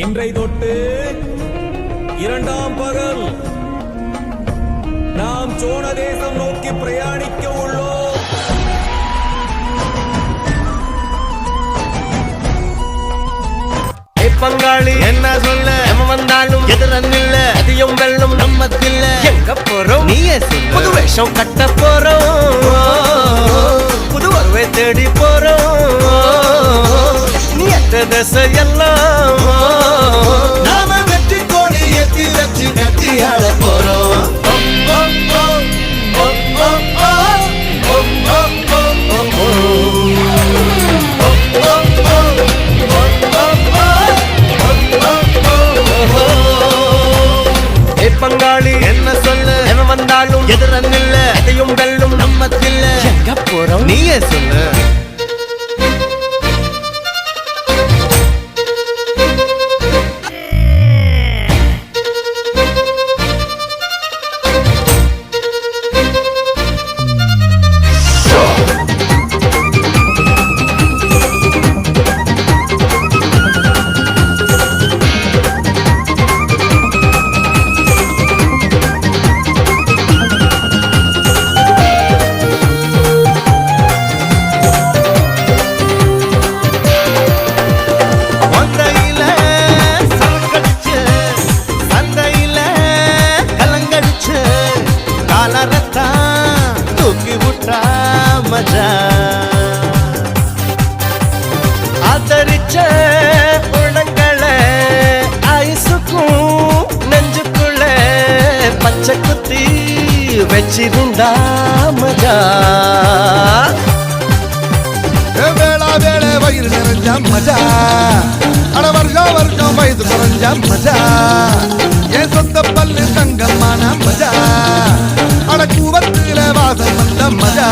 இன்றை தொட்டு இரண்டாம் பகல் நாம் சோழ தேசம் நோக்கி பிரயாணிக்க உள்ளோம். பங்காளி என்ன சொல்ல நம்ம வந்தாலும் எதிரன்னில்ல அதிகம் வெள்ளம் நம்மத்தில்ல எங்க போறோம் நீயே சொல்ல. புது வேஷம் கட்ட போறோம், புது வருவை தேடி போறோம். நீ அற்ற திசை எல்லாம் நாம வெற்றி கோடி ஏற்றி வச்சு கட்டி ஆட போறோம். பங்காளி என்ன சொல்ல எவன் வந்தாலும் எதிரன்னில்ல எதையும் வெல்லும் நம்மத்தில்ல எங்க போறோம் நீயே சொல்லு. ஆதரிச்ச உணங்களை ஐசுக்கும் நெஞ்சுக்குள்ள பச்சை குத்தி வச்சிருந்தா மஜா. வேளா வேளை வயிறு நிறைஞ்ச மஜா, அட வருஷம் வருஷம் வயது குறைஞ்ச மஜா. என் சொந்த பல்லு தங்கமான மஜா, அட கூவத்தில வாசம் வந்த மஜா.